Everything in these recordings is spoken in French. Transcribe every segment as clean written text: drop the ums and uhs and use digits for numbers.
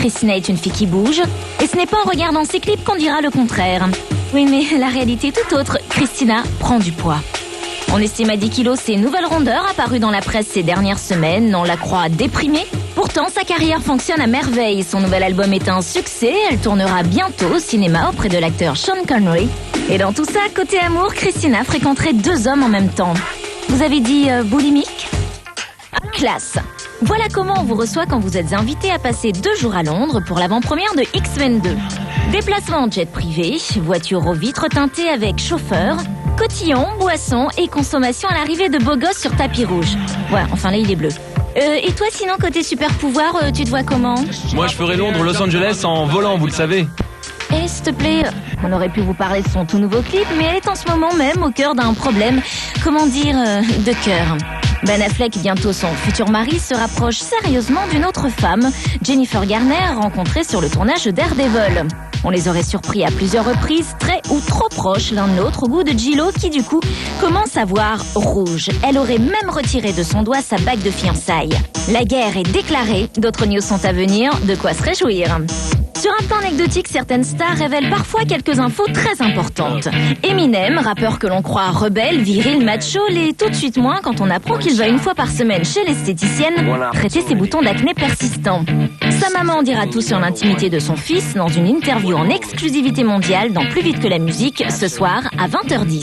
Christina est une fille qui bouge, et ce n'est pas en regardant ses clips qu'on dira le contraire. Oui, mais la réalité est tout autre. Christina prend du poids. On estime à 10 kilos ses nouvelles rondeurs apparues dans la presse ces dernières semaines. On la croit déprimée. Pourtant, sa carrière fonctionne à merveille. Son nouvel album est un succès. Elle tournera bientôt au cinéma auprès de l'acteur Sean Connery. Et dans tout ça, côté amour, Christina fréquenterait 2 hommes en même temps. Vous avez dit boulimique ? Classe. Voilà comment on vous reçoit quand vous êtes invité à passer 2 jours à Londres pour l'avant-première de X-22. Déplacement en jet privé, voiture aux vitres teintées avec chauffeur, cotillon, boisson et consommation à l'arrivée de beaux gosses sur tapis rouge. Ouais, enfin là il est bleu. Et toi sinon côté super pouvoir, tu te vois comment ? Moi je ferai Londres-Los Angeles en volant, vous le savez. Et s'il te plaît, on aurait pu vous parler de son tout nouveau clip, mais elle est en ce moment même au cœur d'un problème, de cœur. Ben Affleck, bientôt son futur mari, se rapproche sérieusement d'une autre femme, Jennifer Garner, rencontrée sur le tournage de Daredevil. On les aurait surpris à plusieurs reprises, très ou trop proches l'un de l'autre, au goût de J-Lo qui du coup commence à voir rouge. Elle aurait même retiré de son doigt sa bague de fiançailles. La guerre est déclarée, d'autres news sont à venir, de quoi se réjouir. Sur un plan anecdotique, certaines stars révèlent parfois quelques infos très importantes. Eminem, rappeur que l'on croit rebelle, viril, macho, l'est tout de suite moins quand on apprend qu'il va une fois par semaine chez l'esthéticienne traiter ses boutons d'acné persistants. Sa maman dira tout sur l'intimité de son fils dans une interview en exclusivité mondiale dans Plus vite que la musique, ce soir à 20h10.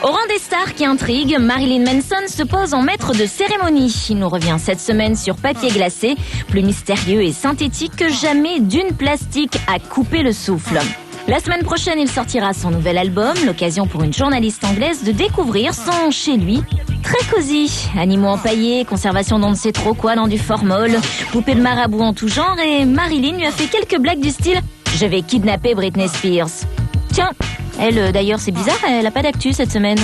Au rang des stars qui intriguent, Marilyn Manson se pose en maître de cérémonie. Il nous revient cette semaine sur papier glacé, plus mystérieux et synthétique que jamais, d'une plastique à couper le souffle. La semaine prochaine, il sortira son nouvel album, l'occasion pour une journaliste anglaise de découvrir son chez lui. Très cosy, animaux empaillés, conservation d'on ne sait trop quoi dans du formol, poupée de marabout en tout genre et Marilyn lui a fait quelques blagues du style « Je vais kidnapper Britney Spears ». Tiens, elle d'ailleurs c'est bizarre, elle a pas d'actu cette semaine.